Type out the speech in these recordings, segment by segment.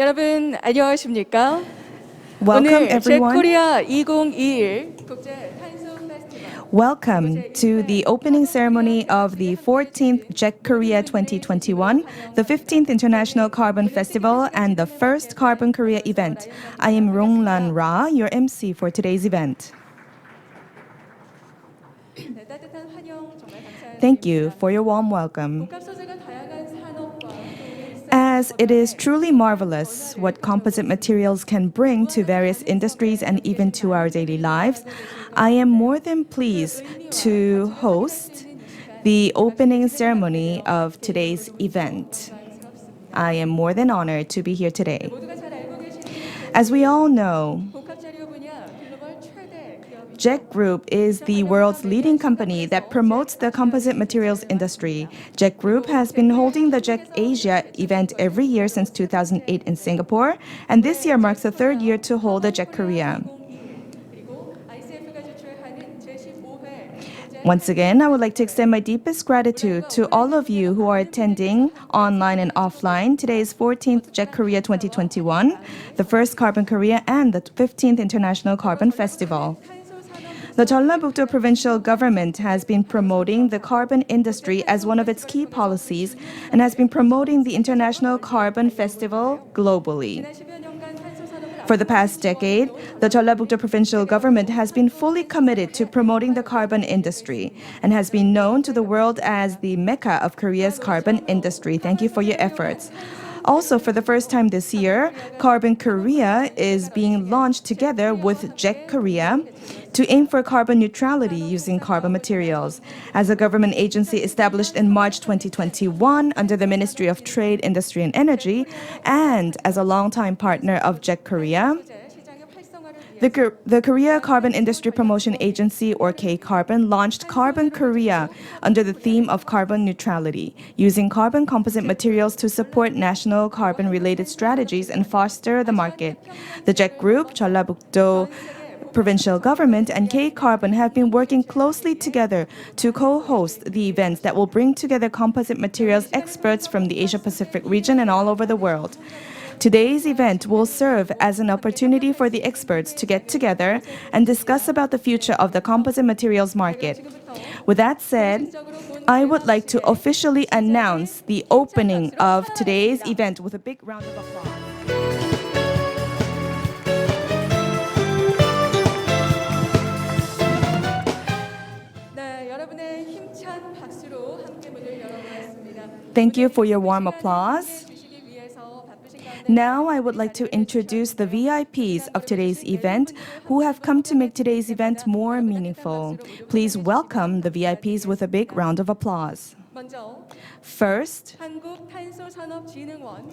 여러분 안녕하십니까? Welcome 오늘 everyone. 제코리아 2021 국제 탄소 페스티벌 Welcome to the opening ceremony of the 14th JEC Korea 2021, the 15th International Carbon Festival, and the first Carbon Korea event. I am Ronglan Ra, your MC for today's event. 네, 따뜻한 환영 정말 감사드립니다. Thank you for your warm welcome. 복합 소재가 다양한 산업과 As it is truly marvelous what composite materials can bring to various industries and even to our daily lives, I am more than pleased to host the opening ceremony of today's event. I am more than honored to be here today. 모두가 잘 알고 계시는 As we all know, 복합 재료 분야 글로벌 최대 기업입니다. JEC Group is the world's leading company that promotes the composite materials industry. JEC Group has been holding the JEC Asia event every year since 2008 in Singapore, and this year marks the third year to hold the JEC Korea. 그리고 ICF가 주최하는 제15회 Once again, I would like to extend my deepest gratitude to all of you who are attending online and offline today's 14th JEC Korea 2021, the first Carbon Korea, and the 15th International Carbon Festival. The Jeollabuk-do provincial government has been promoting the carbon industry as one of its key policies and has been promoting the International Carbon Festival globally. 10여 년간 탄소 산업을 For the past decade, the Jeollabuk-do provincial government has been fully committed to promoting the carbon industry and has been known to the world as the Mecca of Korea's carbon industry. Thank you for your efforts. Also, for the first time this year, Carbon Korea is being launched together with JEC Korea to aim for carbon neutrality using carbon materials. As a government agency established in March 2021 under the Ministry of Trade, Industry and Energy, and as a longtime partner of JEC Korea, 시장의 활성화를 위해 the Korea Carbon Industry Promotion Agency, or K-Carbon, launched Carbon Korea under the theme of carbon neutrality, using carbon composite materials to support national carbon-related strategies and foster the market. The JEC Group, Jeollabuk-do Provincial Government, and K-Carbon have been working closely together to co-host the events that will bring together composite materials experts from the Asia-Pacific region and all over the world. Today's event will serve as an opportunity for the experts to get together and discuss about the future of the composite materials market. With that said, I would like to officially announce the opening of today's event with a big round of applause. 네, 여러분의 힘찬 박수로 함께 문을 열어보았습니다. Thank you for your warm applause. 주시기 위해서 바쁘신 가운데 Now I would like to introduce the VIPs of today's event who have come to make today's event more meaningful. Please welcome the VIPs with a big round of applause. 먼저 First, 한국탄소산업진흥원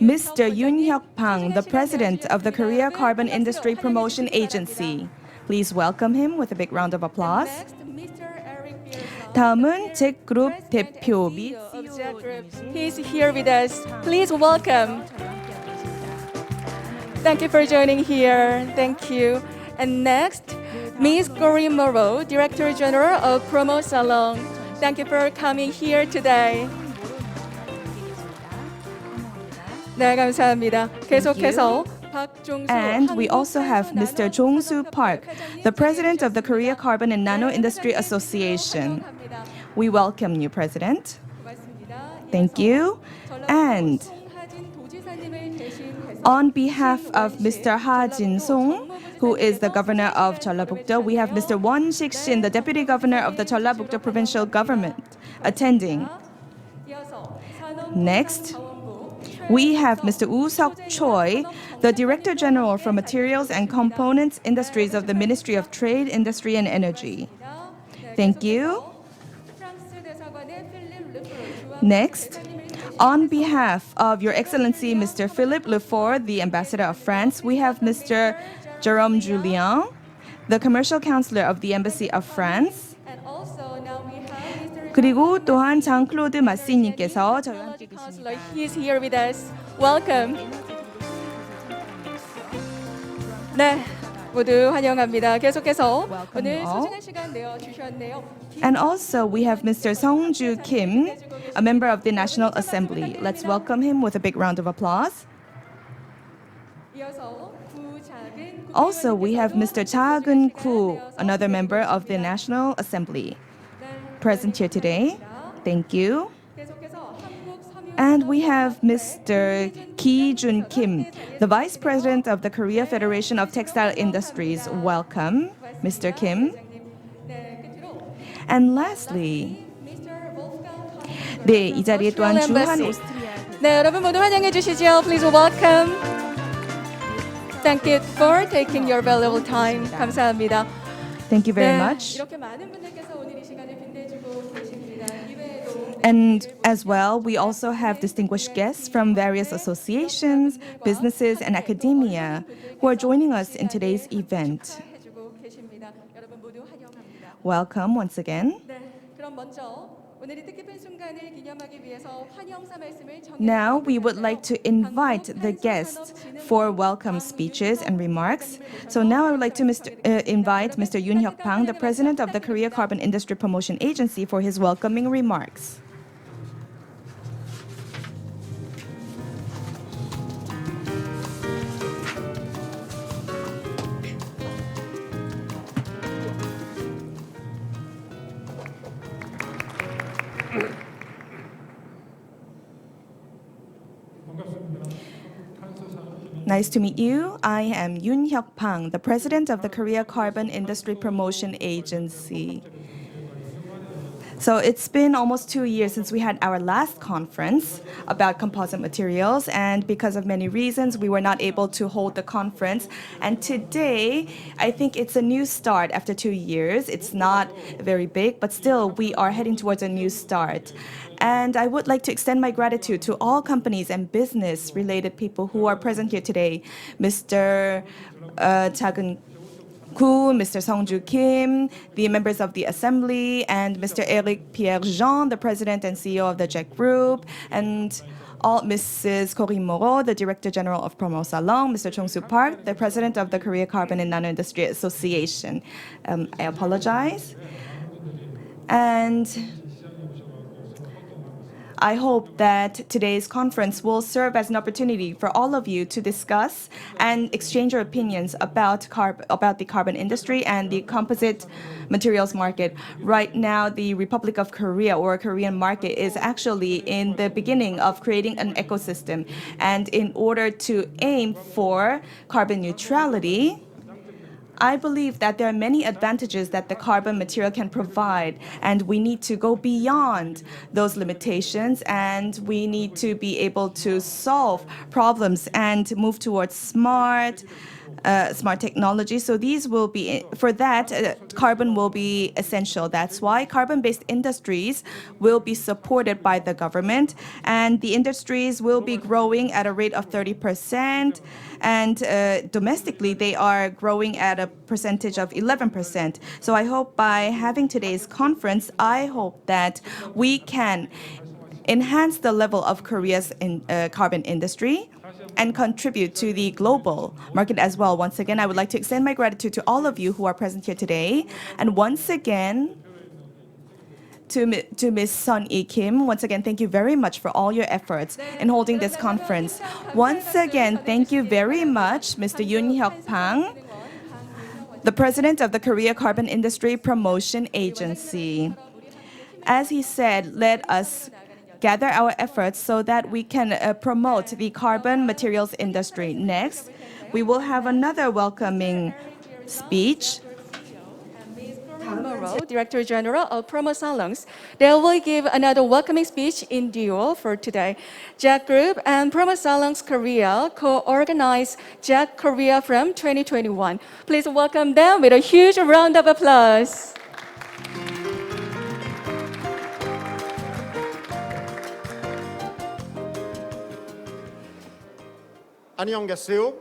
Mr. Yoon Hyuk Pang, the president of the Korea Carbon Industry Promotion Agency. Please welcome him with a big round of applause. Next, Mr. Eric Pearson, 다음은 JEC Group 대표 및 of JEC Group. He's here with us. Please welcome. Thank you for joining here. Thank you. And next, Ms. Corinne Moreau, Director General of Promo Salon. Thank you for coming here today. 네, 감사합니다. 계속해서 박종수 And we also have Mr. Jong-soo Park, the president of the Korea Carbon and Nano Industry Association. We welcome you, President. Thank you. And on behalf of Mr. Ha Jin-song, who is the governor of Jeollabuk-do, we have Mr. Won Sik-shin, the deputy governor of the Jeollabuk-do provincial government, attending. Next, we have Mr. Woo Seok-choi, the Director General for Materials and Components Industries of the Ministry of Trade, Industry and Energy. Thank you. Next, on behalf of Your Excellency Mr. Philippe Lefort, the Ambassador of France, we have Mr. Jérôme Julien, the Commercial Counselor of the Embassy of France. And also now we have Mr. 그리고 또한 장클로드 마시님께서 저희와 함께 Counselor. 계십니다. He's here with us. Welcome. 네, 모두 환영합니다. 계속해서 오늘 소중한 시간 내어 주셨네요. And also we have Mr. Song-ju Kim, a member of the National Assembly. Let's welcome him with a big round of applause. Also, we have Mr. Cha Geun-koo, another member of the National Assembly, present here today. Thank you. And we have Mr. Ki Jun Kim, the Vice President of the Korea Federation of Textile Industries. Welcome, Mr. Kim. And lastly, 네, 이 자리에 또한 주한 네, 여러분 모두 환영해 주시죠. Please welcome. Thank you for taking your valuable time. 감사합니다. Thank you very 네, much. 이렇게 많은 분들께서 오늘 이 시간을 빛내주고 계십니다. 이외에도 And as well, we also have distinguished guests from various associations, businesses, and academia who are joining us in today's event. 축하해주고 계십니다. 여러분 모두 환영합니다. Welcome once again. 네, 그럼 먼저 오늘 이 뜻깊은 순간을 기념하기 위해서 환영사 말씀을 Now, we would like to invite the guests for welcome speeches and remarks. So now I would like to invite Mr. Yoon Hyuk Pang, the president of the Korea Carbon Industry Promotion Agency, for his welcoming remarks. Nice to meet you. I am Yoon Hyuk Pang, the president of the Korea Carbon Industry Promotion Agency. So it's been almost 2 years since we had our last conference about composite materials, and because of many reasons, we were not able to hold the conference. And today, I think it's a new start after 2 years. It's not very big, but still, we are heading towards a new start. And I would like to extend my gratitude to all companies and business-related people who are present here today. Mr. Cha Geun-koo, Mr. Sungju Kim, the members of the Assembly, and Mr. Eric Pierre Jean, the President and CEO of the JEC Group, and Mrs. Corinne Moreau, the Director General of Promo Salon, Mr. Chung-Soo Park, the President of the Korea Carbon and Nano Industry Association. I apologize. And I hope that today's conference will serve as an opportunity for all of you to discuss and exchange your opinions about the carbon industry and the composite materials market. Right now, the Republic of Korea, or Korean market, is actually in the beginning of creating an ecosystem. And in order to aim for carbon neutrality, I believe that there are many advantages that the carbon material can provide, and we need to go beyond those limitations, and we need to be able to solve problems and move towards smart technology. So these will be, for that, carbon will be essential. That's why carbon-based industries will be supported by the government, and the industries will be growing at a rate of 30%, and domestically they are growing at a percentage of 11%. So I hope by having today's conference, I hope that we can enhance the level of Korea's carbon industry and contribute to the global market as well. Once again, I would like to extend my gratitude to all of you who are present here today. And once again, to Ms. Sun-E Kim, once again, thank you very much for all your efforts in holding this conference. Once again, thank you very much, Mr. Yoon Hyuk Pang, the president of the Korea Carbon Industry Promotion Agency. As he said, let us gather our efforts so that we can promote the carbon materials industry. Next, we will have another welcoming speech. Moreau, Director General of Promo Salons. They will give another welcoming speech in duo for today. JEC Group and Promo Salons Korea co-organize JEC Korea from 2021. Please welcome them with a huge round of applause. 안녕하세요.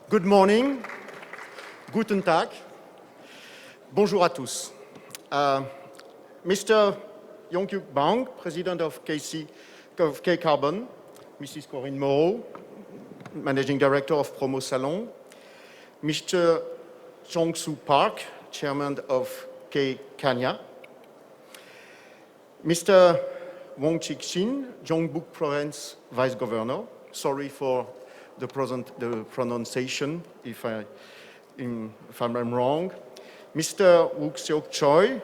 Good morning. Guten Tag. Bonjour à tous. Mr. Yoon Hyuk Pang, President of K Carbon, Mrs. Corinne Moreau, Managing Director of Promo Salon, Mr. Chung-Soo Park, Chairman of K Kanya, Mr. Wong Chik-shin, Gyeongbuk Province Vice Governor. Sorry for the pronunciation, if I'm wrong. Mr. Wook-seok Choi,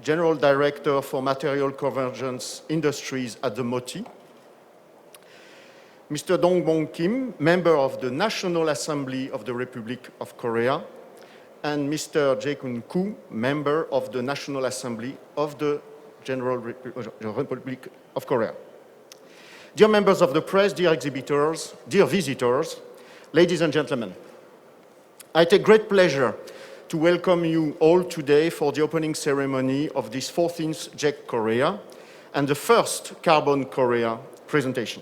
General Director for Material Convergence Industries at the MOTI. Mr. Dong-bong Kim, Member of the National Assembly of the Republic of Korea, and Mr. Jae-kun Koo, Member of the National Assembly of the Republic of Korea. Dear members of the press, dear exhibitors, dear visitors, ladies and gentlemen, I take great pleasure to welcome you all today for the opening ceremony of this 14th JEC Korea and the first Carbon Korea presentation.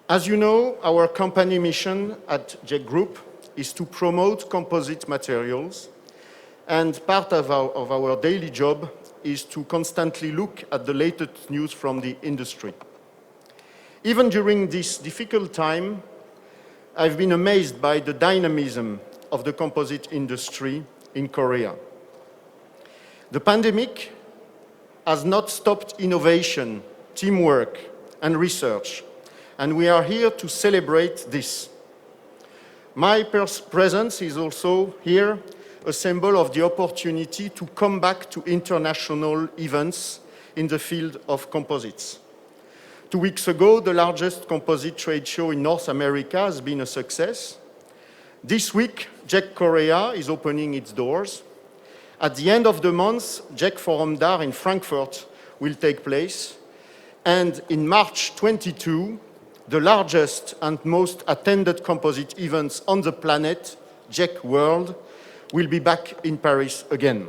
As you know, our company mission at JEC Group is to promote composite materials, and part of our daily job is to constantly look at the latest news from the industry. Even during this difficult time, I've been amazed by the dynamism of the composite industry in Korea. The pandemic has not stopped innovation, teamwork, and research, and we are here to celebrate this. My presence is also here a symbol of the opportunity to come back to international events in the field of composites. 2 weeks ago, the largest composite trade show in North America has been a success. This week, JEC Korea is opening its doors. At the end of the month, JEC Forum d'Art in Frankfurt will take place. And in March 22, the largest and most attended composite events on the planet, JEC World, will be back in Paris again.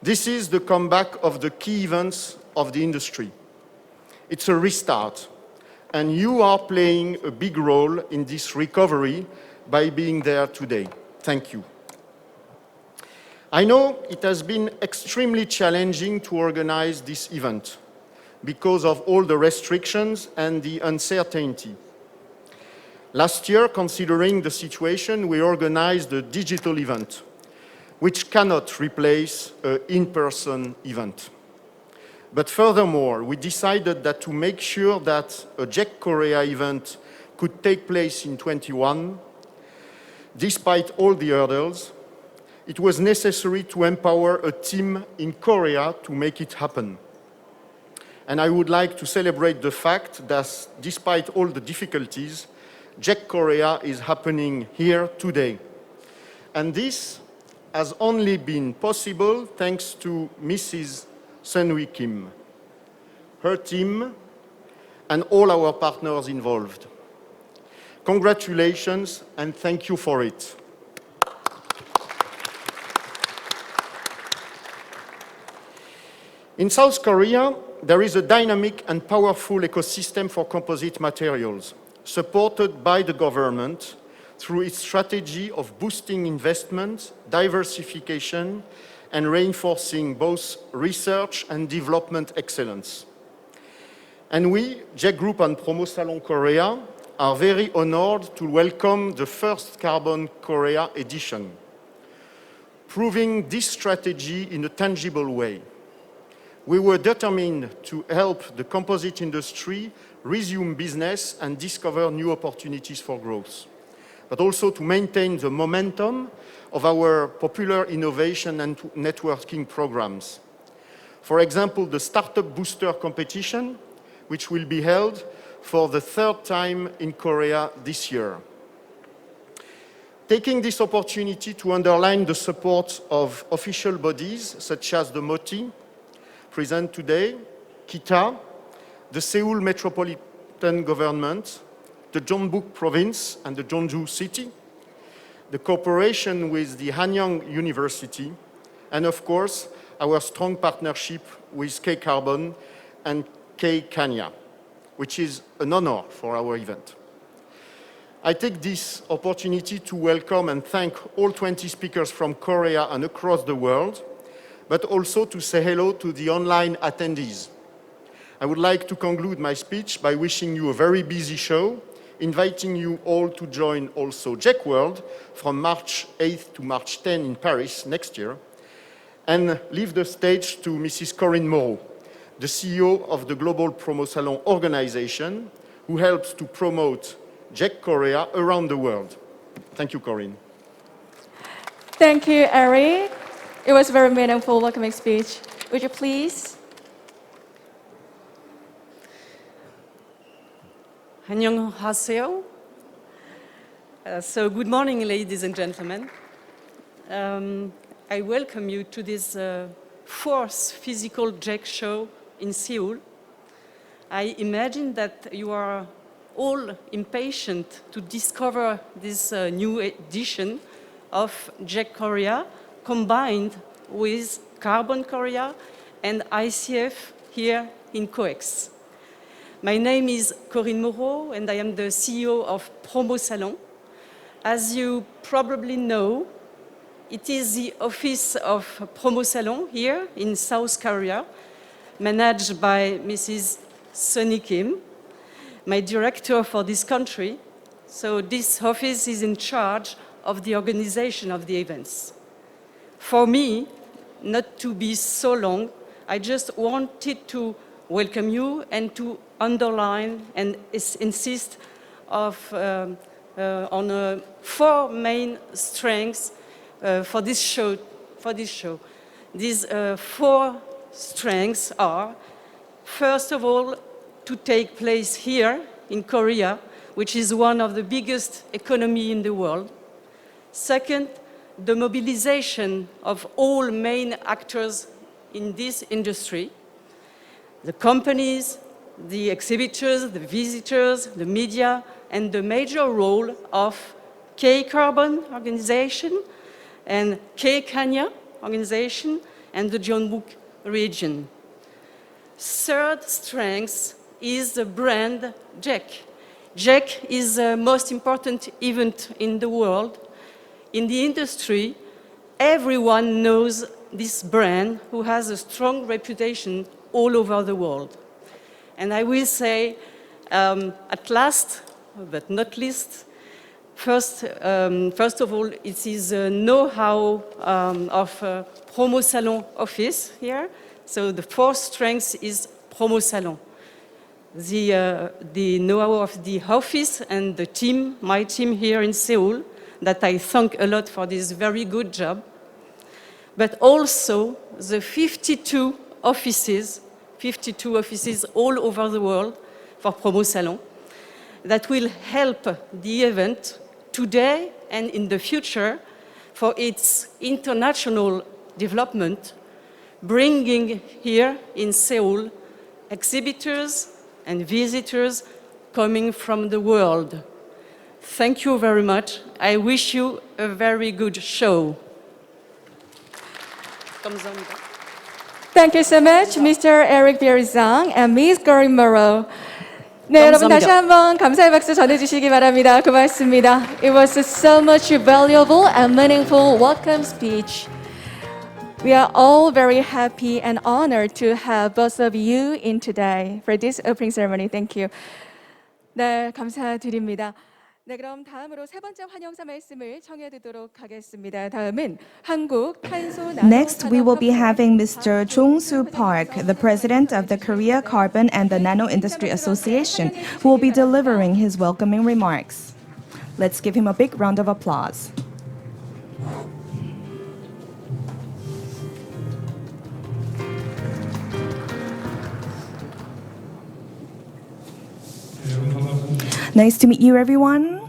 This is the comeback of the key events of the industry. It's a restart, and you are playing a big role in this recovery by being there today. Thank you. I know it has been extremely challenging to organize this event because of all the restrictions and the uncertainty. Last year, considering the situation, we organized a digital event, which cannot replace an in-person event. But furthermore, we decided that to make sure that a JEC Korea event could take place in 2021, despite all the hurdles, it was necessary to empower a team in Korea to make it happen. And I would like to celebrate the fact that despite all the difficulties, JEC Korea is happening here today. And this has only been possible thanks to Mrs. Sun-Hui Kim, her team, and all our partners involved. Congratulations, and thank you for it. In South Korea, there is a dynamic and powerful ecosystem for composite materials, supported by the government through its strategy of boosting investment, diversification, and reinforcing both research and development excellence. And we, JEC Group and Promo Salon Korea, are very honored to welcome the first Carbon Korea edition, proving this strategy in a tangible way. We were determined to help the composite industry resume business and discover new opportunities for growth, but also to maintain the momentum of our popular innovation and networking programs. For example, the Startup Booster competition, which will be held for the 3rd time in Korea this year. Taking this opportunity to underline the support of official bodies such as the MOTI, present today, KITA, the Seoul Metropolitan Government, the Jeonbuk Province and the Jeonju City, the cooperation with the Hanyang University, and of course, our strong partnership with K-Carbon and K-Kanya, which is an honor for our event. I take this opportunity to welcome and thank all 20 speakers from Korea and across the world, but also to say hello to the online attendees. I would like to conclude my speech by wishing you a very busy show, inviting you all to join also JEC World from March 8th to March 10 in Paris next year, and leave the stage to Mrs. Corinne Moreau, the CEO of the Global Promo Salon organization, who helps to promote JEC Korea around the world. Thank you, Corinne. Thank you, Eric. It was a very meaningful welcoming speech. Would you please? 안녕하세요. So good morning, ladies and gentlemen. I welcome you to this fourth physical JEC show in Seoul. I imagine that you are all impatient to discover this new edition of JEC Korea combined with Carbon Korea and ICF here in COEX. My name is Corinne Moreau and I am the CEO of Promo Salon. As you probably know, it is the office of Promo Salon here in South Korea, managed by Mrs. Sunny Kim, my director for this country. So this office is in charge of the organization of the events. For me, not to be so long, I just wanted to welcome you and to underline and insist on four main strengths for this show. These four strengths are, first of all, to take place here in Korea, which is one of the biggest economies in the world. Second, the mobilization of all main actors in this industry, the companies, the exhibitors, the visitors, the media, and the major role of K-Carbon organization and K-Kenya organization and the Jeonbuk region. Third strength is the brand JEC. JEC is the most important event in the world. In the industry, everyone knows this brand who has a strong reputation all over the world. And I will say, at last, but not least, first of all, it is a know-how of Promo Salon office here. So the fourth strength is Promo Salon. The know-how of the office and the team, my team here in Seoul, that I thank a lot for this very good job. But also the 52 offices all over the world for Promo Salon that will help the event today and in the future for its international development, bringing here in Seoul exhibitors and visitors coming from the world. Thank you very much. I wish you a very good show. Thank you so much, Mr. Eric Bierzang and Ms. Corinne Moreau. 네, 여러분 다시 한번 감사의 박수 전해주시기 바랍니다. 고맙습니다. It was so much valuable and meaningful welcome speech. We are all very happy and honored to have both of you in today for this opening ceremony. Thank you. 네, 감사드립니다. 네, 그럼 다음으로 세 번째 환영사 말씀을 청해 듣도록 하겠습니다. 다음은 한국 탄소 나노 Next, we will be having Mr. Chung-soo Park, the president of the Korea Carbon and the Nano Industry Association, who will be delivering his welcoming remarks. Let's give him a big round of applause. Nice to meet you, everyone.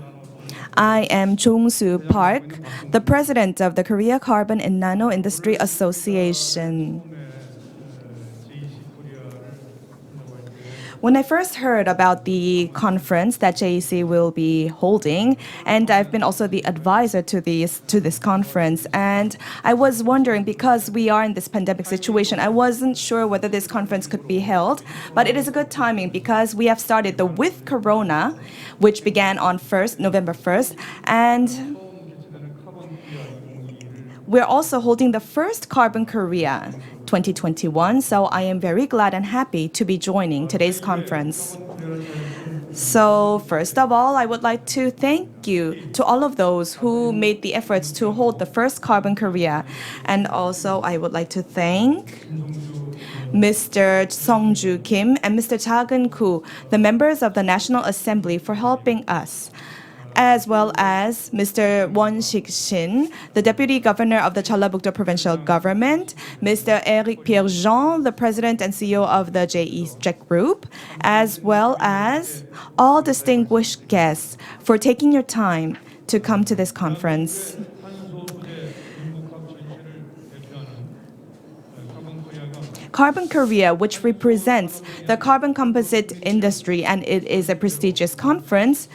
I am Chung-soo Park, the president of the Korea Carbon and Nano Industry Association. When I first heard about the conference that JEC will be holding, and I've been also the advisor to this conference, and I was wondering, because we are in this pandemic situation, I wasn't sure whether this conference could be held, but it is a good timing because we have started the With Corona, which began on November 1st, and we're also holding the first Carbon Korea 2021, so I am very glad and happy to be joining today's conference. So first of all, I would like to thank you to all of those who made the efforts to hold the first Carbon Korea. And also I would like to thank Mr. Songju Kim, and Mr. Cha Geun-koo, the members of the National Assembly, for helping us, as well as Mr. Won-sik Shin, the Deputy Governor of the Jeollabuk-do Provincial Government, Mr. Eric Pierre-Jean, the President and CEO of the JEC Group, as well as all distinguished guests for taking your time to come to this conference. Carbon Korea, which represents the carbon composite industry, and it is a prestigious conference.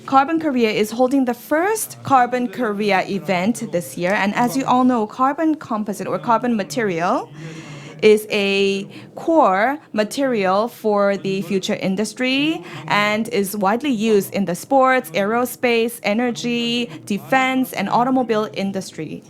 Carbon Korea is holding the first Carbon Korea event this year, and as you all know, carbon composite or carbon material is a core material for the future industry and is widely used in the sports, aerospace, energy, defense, and automobile industry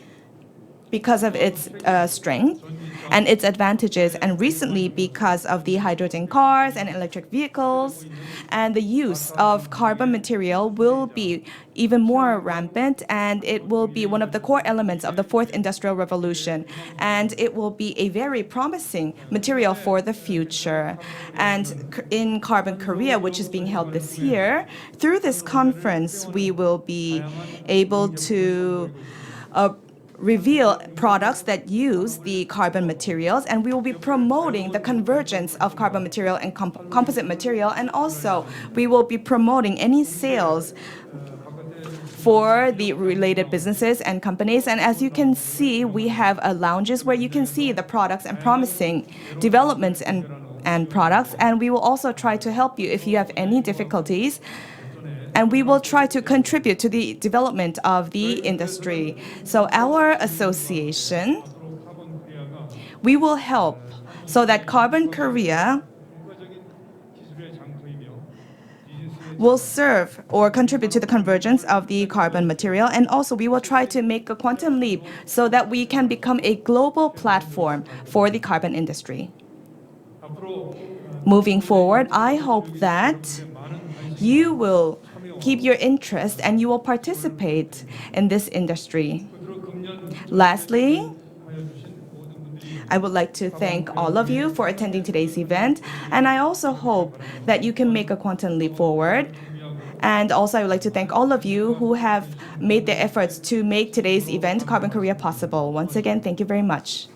because of its strength and its advantages, and recently because of the hydrogen cars and electric vehicles, and the use of carbon material will be even more rampant, and it will be one of the core elements of the fourth industrial revolution, and it will be a very promising material for the future. And in Carbon Korea, which is being held this year, through this conference, we will be able to reveal products that use the carbon materials, and we will be promoting the convergence of carbon material and composite material, and also we will be promoting any sales for the related businesses and companies. And as you can see, we have lounges where you can see the products and promising developments and products, and we will also try to help you if you have any difficulties, and we will try to contribute to the development of the industry. So our association, we will help so that Carbon Korea will serve or contribute to the convergence of the carbon material, and also we will try to make a quantum leap so that we can become a global platform for the carbon industry. Moving forward, I hope that you will keep your interest and you will participate in this industry. Lastly, I would like to thank all of you for attending today's event, and I also hope that you can make a quantum leap forward. And also, I would like to thank all of you who have made the efforts to make today's event, Carbon Korea, possible. Once again, thank you very much.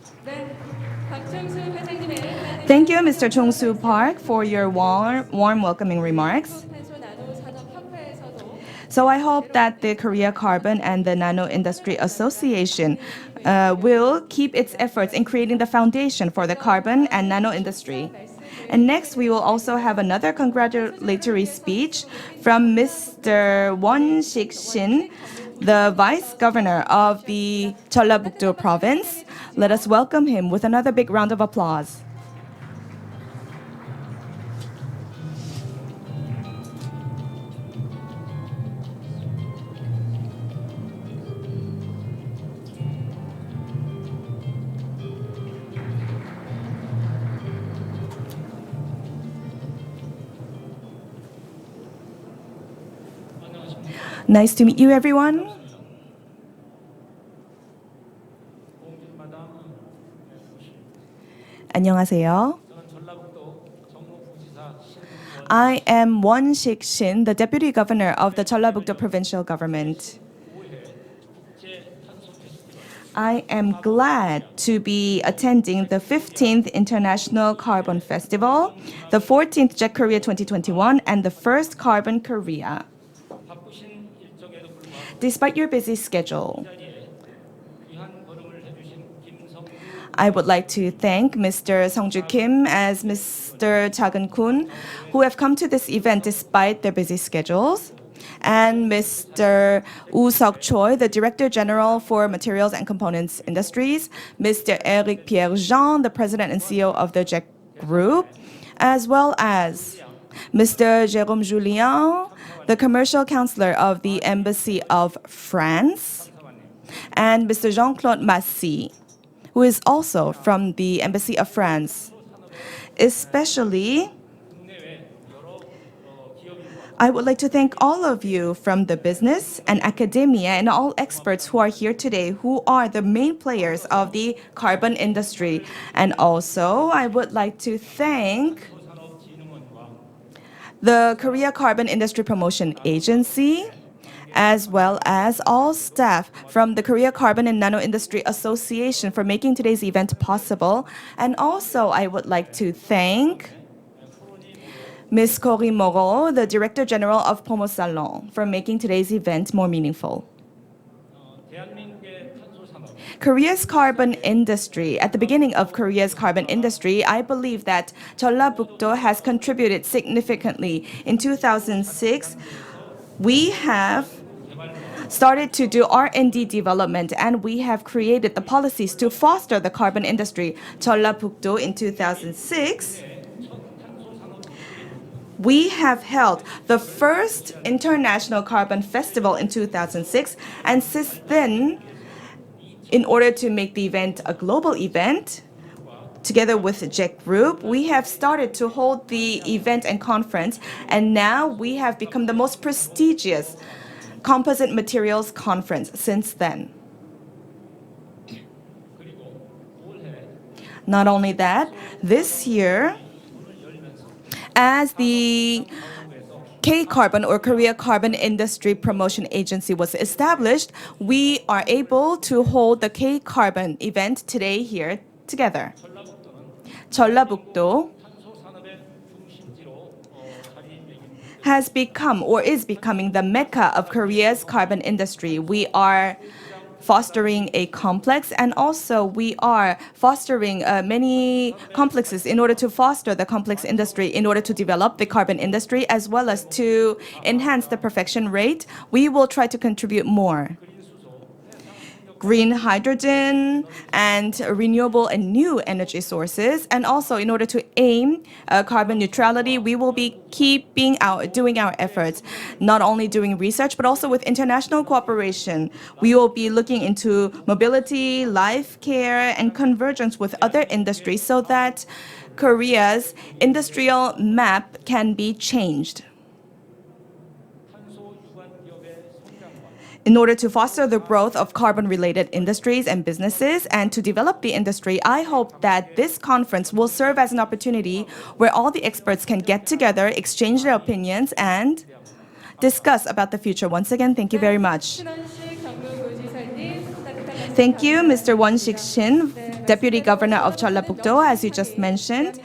Thank you, Mr. Chung-soo Park, for your warm welcoming remarks. So I hope that the Korea Carbon and the Nano Industry Association will keep its efforts in creating the foundation for the carbon and nano industry. And next, we will also have another congratulatory speech from Mr. Won-sik Shin, the Vice Governor of the Jeollabuk-do Province. Let us welcome him with another big round of applause. Nice to meet you, everyone. 안녕하세요. I am Won-sik Shin, the Deputy Governor of the Jeollabuk-do Provincial Government. I am glad to be attending the 15th International Carbon Festival, the 14th JEC Korea 2021, and the first Carbon Korea. Despite your busy schedule, I would like to thank Mr. Songju Kim as Mr. Cha Geun-koo, who have come to this event despite their busy schedules, and Mr. Woo Seok-choi, the Director General for Materials and Components Industries, Mr. Eric Pierre-Jean, the President and CEO of the JEC Group, as well as Mr. Jérôme Julien, the Commercial Counselor of the Embassy of France, and Mr. Jean-Claude Massy, who is also from the Embassy of France. Especially, I would like to thank all of you from the business and academia and all experts who are here today, who are the main players of the carbon industry. And also, I would like to thank the Korea Carbon Industry Promotion Agency, as well as all staff from the Korea Carbon and Nano Industry Association for making today's event possible. And also, I would like to thank Ms. Corinne Moreau, the Director General of Promo Salon, for making today's event more meaningful. Korea's carbon industry, at the beginning of Korea's carbon industry, I believe that Jeollabuk-do has contributed significantly. In 2006, we have started to do R&D development, and we have created the policies to foster the carbon industry. Jeollabuk-do in 2006, we have held the first International Carbon Festival in 2006, and since then, in order to make the event a global event, together with the JEC Group, we have started to hold the event and conference, and now we have become the most prestigious composite materials conference since then. Not only that, this year, as the K-Carbon or Korea Carbon Industry Promotion Agency was established, we are able to hold the K-Carbon event today here together. Jeollabuk-do has become or is becoming the mecca of Korea's carbon industry. We are fostering a complex, and also we are fostering many complexes in order to foster the complex industry, in order to develop the carbon industry, as well as to enhance the perfection rate. We will try to contribute more. Green hydrogen and renewable and new energy sources, and also in order to aim carbon neutrality, we will be doing our efforts, not only doing research but also with international cooperation. We will be looking into mobility, life care, and convergence with other industries so that Korea's industrial map can be changed. In order to foster the growth of carbon-related industries and businesses and to develop the industry, I hope that this conference will serve as an opportunity where all the experts can get together, exchange their opinions, and discuss about the future. Once again, thank you very much. Thank you, Mr. Won-sik Shin, Deputy Governor of Jeollabuk-do, as you just mentioned.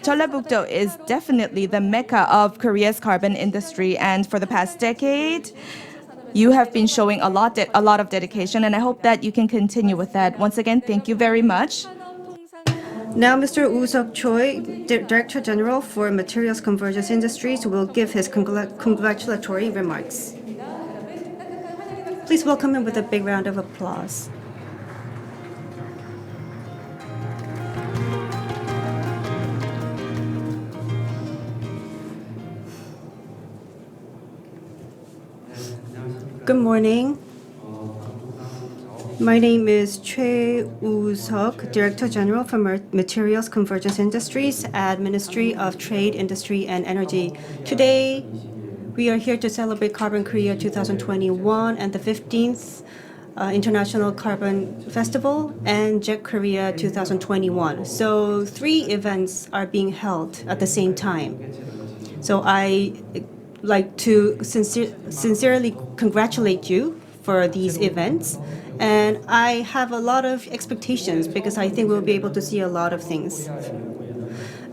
Jeollabuk-do is definitely the mecca of Korea's carbon industry, and for the past decade, you have been showing a lot of dedication, and I hope that you can continue with that. Once again, thank you very much. Now, Mr. Woo-seok Choi, Director General for Materials Convergence Industries, will give his congratulatory remarks. Please welcome him with a big round of applause. Good morning. My name is Choi Woo-seok, Director General for Materials Convergence Industries at Ministry of Trade, Industry and Energy. Today, we are here to celebrate Carbon Korea 2021 and the 15th International Carbon Festival and JEC Korea 2021. So 3 events are being held at the same time. So I like to sincerely congratulate you for these events, and I have a lot of expectations because I think we'll be able to see a lot of things.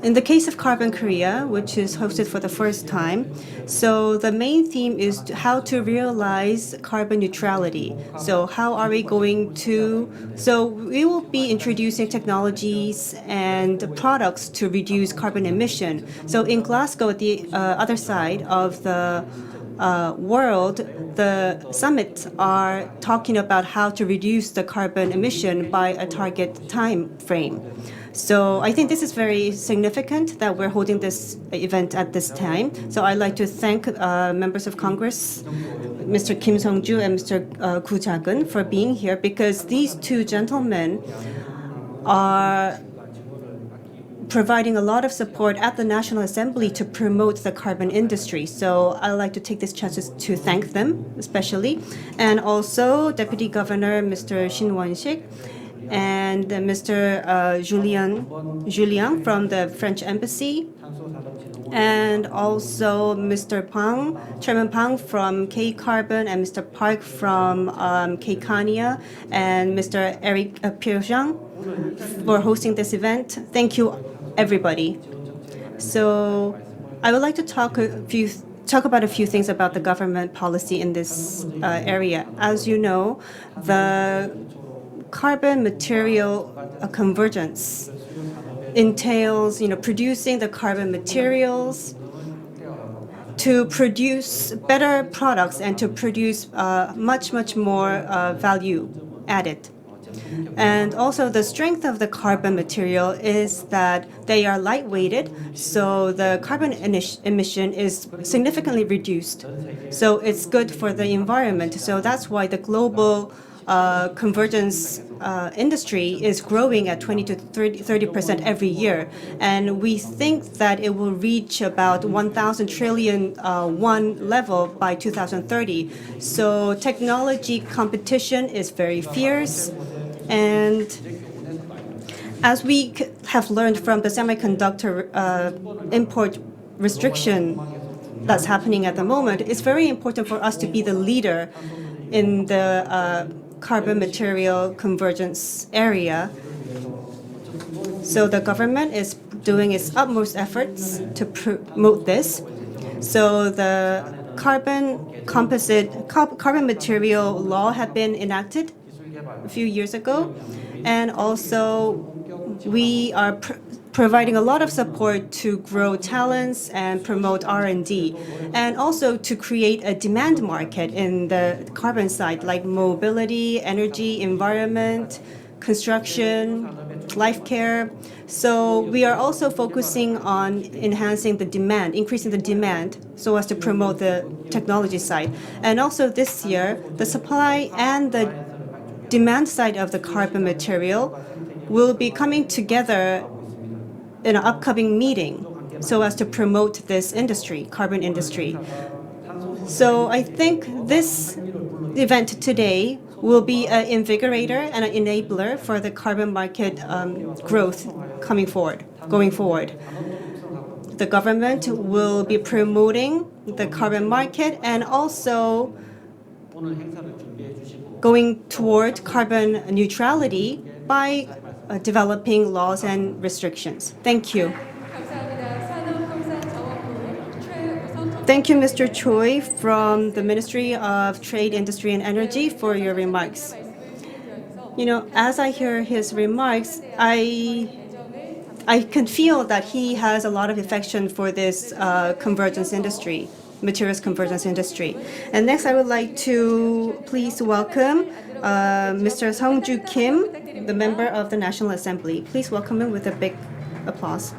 In the case of Carbon Korea, which is hosted for the first time, so the main theme is how to realize carbon neutrality. So how are we going to, so we will be introducing technologies and products to reduce carbon emission. So in Glasgow, at the other side of the world, the summits are talking about how to reduce the carbon emission by a target time frame. So I think this is very significant that we're holding this event at this time. So I'd like to thank members of Congress, Mr. Kim Sung-ju and Mr. Gu Ja-geun, for being here, because these 2 gentlemen are providing a lot of support at the National Assembly to promote the carbon industry. So I'd like to take this chance to thank them, especially. And also Deputy Governor Mr. Shin Won-sik and Mr. Julien from the French Embassy, and also Mr. Pang, Chairman Pang from K Carbon, and Mr. Park from K Kania, and Mr. Eric Pierjean for hosting this event. Thank you, everybody. So I would like to talk about a few things about the government policy in this area. As you know, the carbon material convergence entails, producing the carbon materials to produce better products and to produce much more value added. And also the strength of the carbon material is that they are lightweighted, so the carbon emission is significantly reduced. So it's good for the environment. So that's why the global convergence industry is growing at 20 to 30% every year. And we think that it will reach about 1,000 trillion won level by 2030. So technology competition is very fierce. And as we have learned from the semiconductor import restriction that's happening at the moment, it's very important for us to be the leader in the carbon material convergence area. So the government is doing its utmost efforts to promote this. So the carbon material law had been enacted a few years ago, and also we are providing a lot of support to grow talents and promote R&D, and also to create a demand market in the carbon side, like mobility, energy, environment, construction, life care. So we are also focusing on enhancing the demand, increasing the demand, so as to promote the technology side. And also this year, the supply and the demand side of the carbon material will be coming together in an upcoming meeting so as to promote this industry, carbon industry. So I think this event today will be an invigorator and an enabler for the carbon market growth going forward. The government will be promoting the carbon market and also going toward carbon neutrality by developing laws and restrictions. Thank you. Thank you, Mr. Choi from the Ministry of Trade, Industry and Energy for your remarks. As I hear his remarks, I can feel that he has a lot of affection for this convergence industry, materials convergence industry. And next, I would like to please welcome Mr. Sung-Ju Kim, the member of the National Assembly. Please welcome him with a big applause.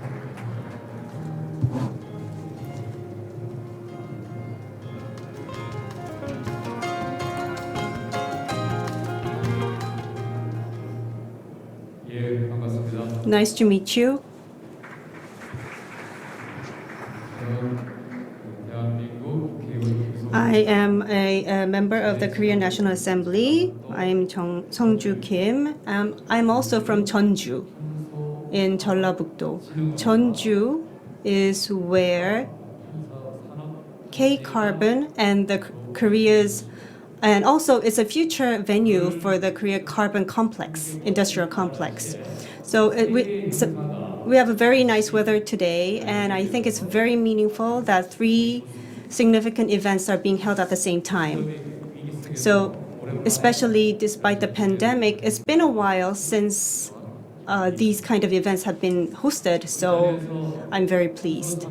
Nice to meet you. I am a member of the Korean National Assembly. I'm Sung-Ju Kim. I'm also from Jeonju in Jeollabuk-do. Jeonju is where K-Carbon and the Korea's, and also it's a future venue for the Korea Carbon Complex, industrial complex. So we have a very nice weather today, and I think it's very meaningful that 3 significant events are being held at the same time. So especially despite the pandemic, it's been a while since these kind of events have been hosted, so I'm very pleased.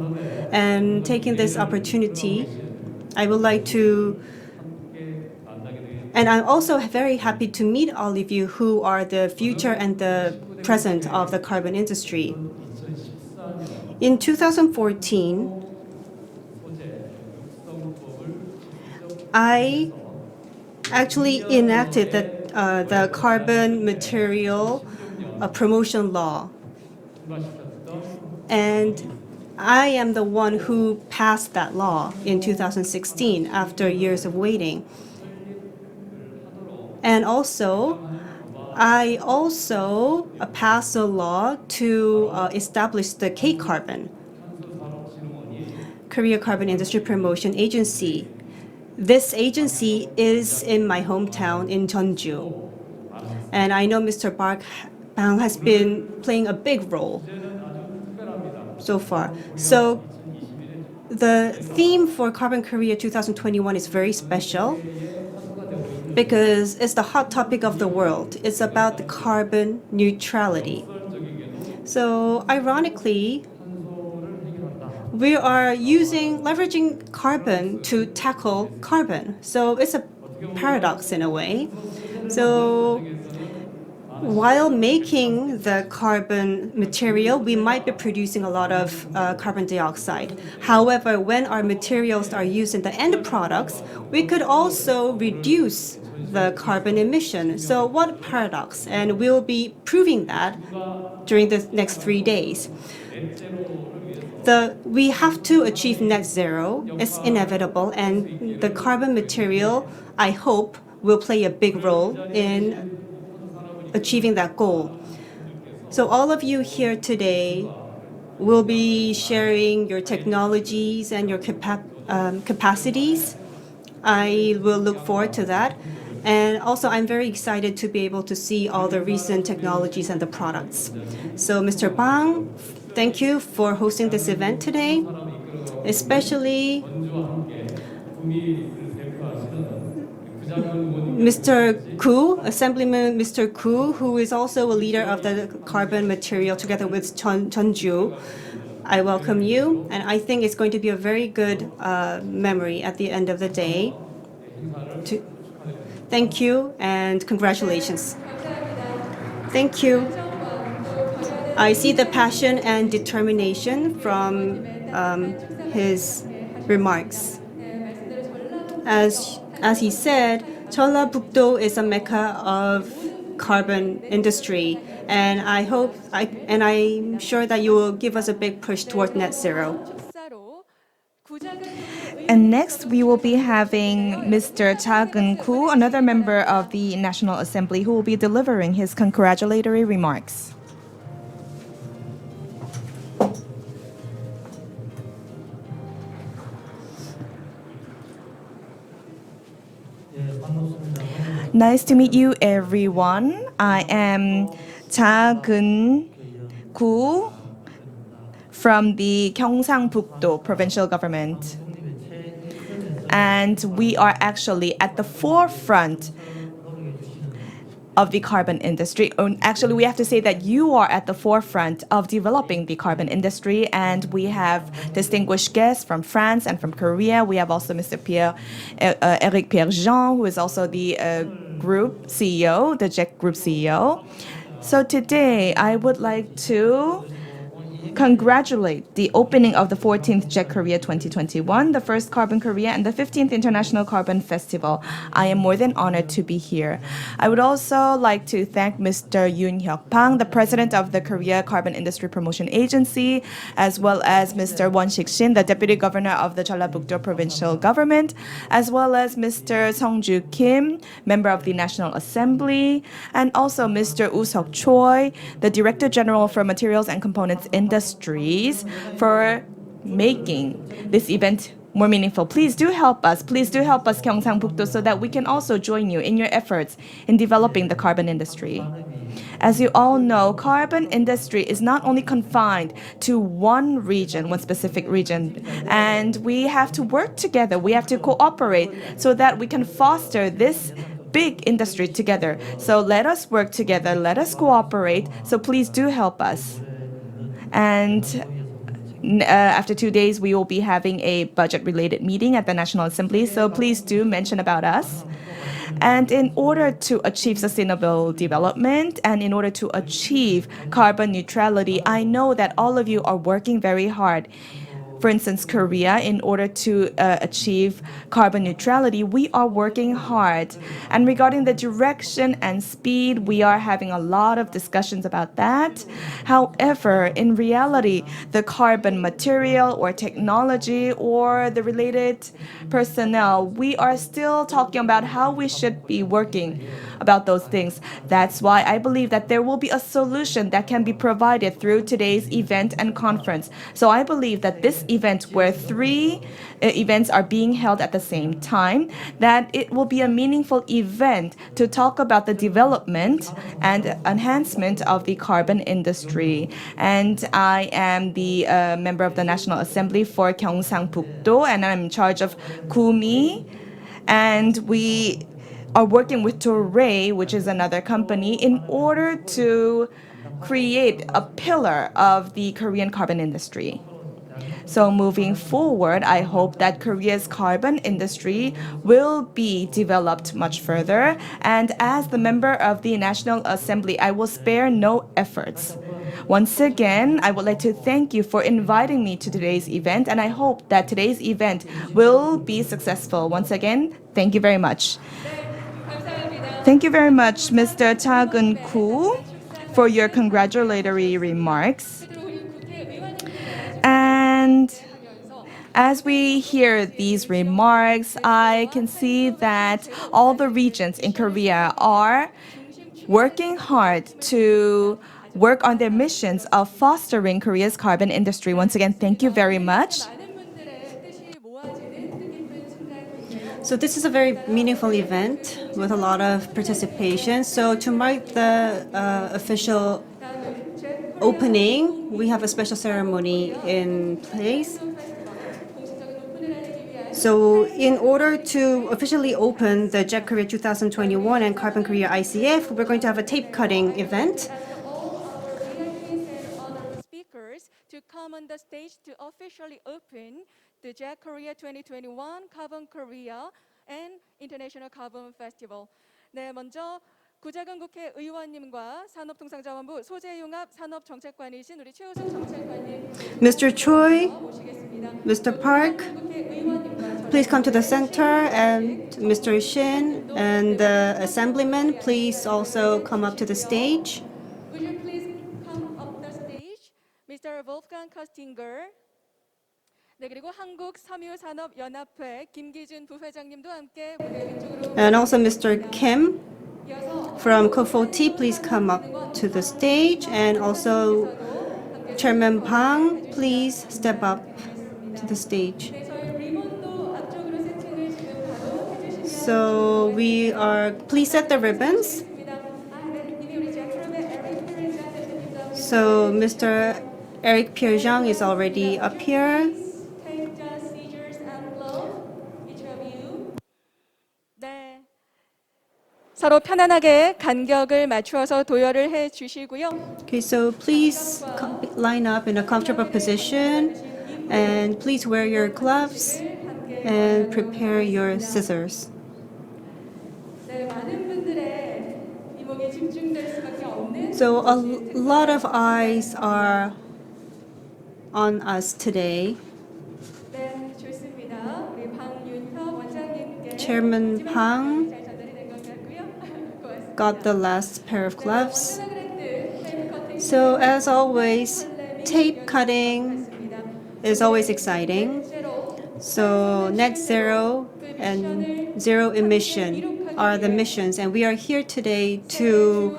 And taking this opportunity, I would like to, and I'm also very happy to meet all of you who are the future and the present of the carbon industry. In 2014, I actually enacted the carbon material promotion law. And I am the one who passed that law in 2016 after years of waiting. And also, I also passed a law to establish the K-Carbon, Korea Carbon Industry Promotion Agency. This agency is in my hometown in Jeonju. And I know Mr. Park Bang has been playing a big role so far. So the theme for Carbon Korea 2021 is very special because it's the hot topic of the world. It's about the carbon neutrality. So ironically, we are leveraging carbon to tackle carbon. So it's a paradox in a way. So while making the carbon material, we might be producing a lot of carbon dioxide. However, when our materials are used in the end products, we could also reduce the carbon emission. So what a paradox. And we'll be proving that during the next 3 days. We have to achieve net zero. It's inevitable. And the carbon material, I hope, will play a big role in achieving that goal. So all of you here today will be sharing your technologies and your capacities. I will look forward to that. And also, I'm very excited to be able to see all the recent technologies and the products. So, Mr. Bang, thank you for hosting this event today, especially Mr. Koo, Assemblyman Mr. Koo, who is also a leader of the carbon material together with Jeonju. I welcome you, and I think it's going to be a very good memory at the end of the day. Thank you and congratulations. Thank you. I see the passion and determination from his remarks. As he said, Jeollabuk-do is a mecca of carbon industry, and I'm sure that you will give us a big push toward net zero. And next, we will be having Mr. Cha Geun-koo, another member of the National Assembly, who will be delivering his congratulatory remarks. Nice to meet you, everyone. I am Cha Geun-koo from the Gyeongsang-Buk-do provincial government. And we are actually at the forefront of the carbon industry. Actually, we have to say that you are at the forefront of developing the carbon industry, and we have distinguished guests from France and from Korea. We have also Mr. Eric Pierre-Jean, who is also the group CEO, the JEC group CEO. So today, I would like to congratulate the opening of the 14th JEC Korea 2021, the first Carbon Korea, and the 15th International Carbon Festival. I am more than honored to be here. I would also like to thank Mr. Yoon Hyuk-pang, the president of the Korea Carbon Industry Promotion Agency, as well as Mr. Won Sik-shin, the deputy governor of the Jeollabuk-do provincial government, as well as Mr. Sung-ju Kim, member of the National Assembly, and also Mr. Woo-seok Choi, the director general for Materials and Components Industries, for making this event more meaningful. Please do help us. Please do help us, Gyeongsang-Buk-do, so that we can also join you in your efforts in developing the carbon industry. As you all know, carbon industry is not only confined to one region, one specific region, and we have to work together. We have to cooperate so that we can foster this big industry together. So let us work together. Let us cooperate. So please do help us. And after 2 days, we will be having a budget-related meeting at the National Assembly, so please do mention about us. And in order to achieve sustainable development and in order to achieve carbon neutrality, I know that all of you are working very hard for instance, Korea, in order to achieve carbon neutrality, we are working hard. And regarding the direction and speed, we are having a lot of discussions about that. However, in reality, the carbon material or technology or the related personnel, we are still talking about how we should be working about those things. That's why I believe that there will be a solution that can be provided through today's event and conference. So I believe that this event, where three events are being held at the same time, that it will be a meaningful event to talk about the development and enhancement of the carbon industry. And I am the member of the National Assembly for Gyeongsang-Pukdo, and I'm in charge of Gumi. And we are working with Toray, which is another company, in order to create a pillar of the Korean carbon industry. So moving forward, I hope that Korea's carbon industry will be developed much further. And as the member of the National Assembly, I will spare no efforts. Once again, I would like to thank you for inviting me to today's event, and I hope that today's event will be successful. Once again, thank you very much. Thank you very much, Mr. Cha Geun-koo, for your congratulatory remarks. And as we hear these remarks, I can see that all the regions in Korea are working hard to work on their missions of fostering Korea's carbon industry. Once again, thank you very much. So this is a very meaningful event with a lot of participation. So to mark the official opening, we have a special ceremony in place. So in order to officially open the JEC Korea 2021 and Carbon Korea ICF, we're going to have a tape cutting event. Speakers to come on the stage to officially open the JEC Korea 2021, Carbon Korea, and International Carbon Festival. 네, 먼저 구자근 국회의원님과 산업통상자원부 소재융합 산업정책관이신 우리 최우석 정책관님 Mr. Choi, 모시겠습니다. Mr. Park, please come to the center, and Mr. Shin and the assemblyman, please also come up to the stage. Would you please come up the stage? Mr. Wolfgang Kostinger. 네, 그리고 한국섬유산업연합회 김기준 부회장님도 함께 무대 왼쪽으로 And also Mr. Kim from COFOT, please come up to the stage. And also Chairman Pang, please step up to the stage. 네, 저희 리본도 앞쪽으로 세팅을 지금 바로 해주시면 So we are, please set the ribbons. 됩니다. 네, 이미 우리 제크룹의 에릭 페레자 대표님도 So Mr. Eric Pierre-Jean is already up here. take the scissors and glove, each of you. 네. 서로 편안하게 간격을 맞추어서 도열을 해 주시고요. Okay, so please line up in a comfortable position, and please wear your gloves and prepare your scissors. 네, 많은 분들의 이목이 집중될 수밖에 없는 So a lot of eyes are on us today. 네, 좋습니다. 우리 방윤혁 원장님께 Chairman Pang 잘 전달이 된 것 같고요. 고맙습니다. got the last pair of gloves. 그랬듯 테이프 커팅 So as always, tape cutting is always exciting. So net zero and zero emission are the missions, and we are here today to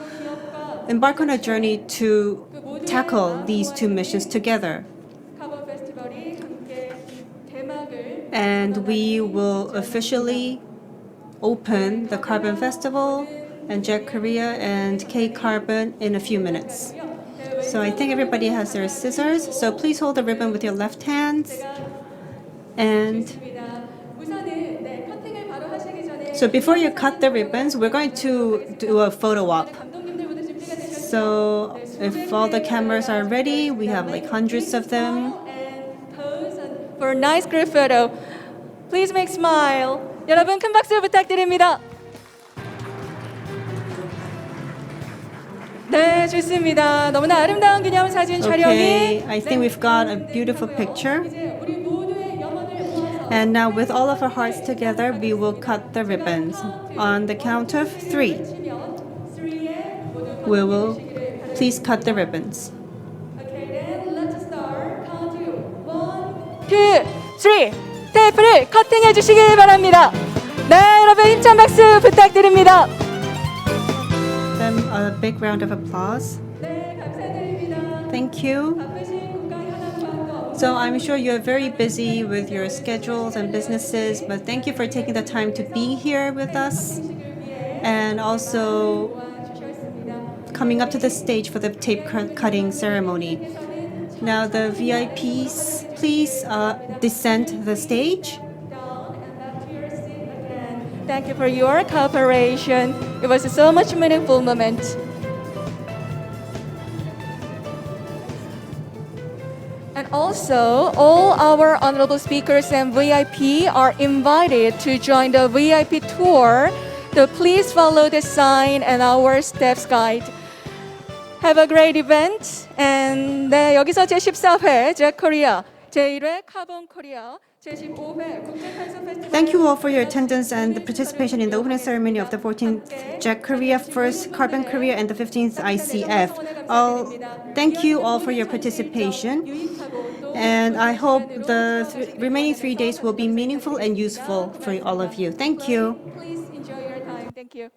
embark on a journey to tackle these two missions together. 카본 페스티벌이 함께 개막을 And we will officially open the Carbon Festival and JEC Korea and K-Carbon in a few minutes. So I think everybody has their scissors. So please hold the ribbon with your left hand. And 있습니다. 우선은 네, 커팅을 바로 하시기 전에 so before you cut the ribbons, we're going to do a photo op. 감독님들부터 준비가 되셨죠? So if all the cameras are ready, we have like hundreds of them. And pose for a nice group photo. Please make smile. 여러분 큰 박수 부탁드립니다. 네, 좋습니다. 너무나 아름다운 기념사진 촬영이 Okay, I think we've got a beautiful picture. 이제 우리 모두의 영혼을 모아서 And now, with all of our hearts together, we will cut the ribbons. On the count of three, we will please cut the ribbons. Okay, then let's start. Count to 1, 2, 3. 테이프를 커팅해 주시기 바랍니다. 네, 여러분 힘찬 박수 부탁드립니다. Then a big round of applause. 네, 감사드립니다. Thank you. 바쁘신 국가의 현황과 So I'm sure you're very busy with your schedules and businesses, but thank you for taking the time to be here with us and also coming up to the stage for the tape cutting ceremony. Now the VIPs, please descend the stage. Thank you for your cooperation. It was so much meaningful moment. And also, all our honorable speakers and VIP are invited to join the VIP tour. So please follow the sign and our steps guide. Have a great event. And 네, 여기서 제14회 JEC Korea, 제1회 카본 코리아, 제15회 국제탄소 페스티벌. Thank you all for your attendance and the participation in the opening ceremony of the 14th JEC Korea, 1st Carbon Korea, and the 15th ICF. Thank you all for your participation. And I hope the remaining 3 days will be meaningful and useful for all of you. Thank you. Please enjoy your time. Thank you.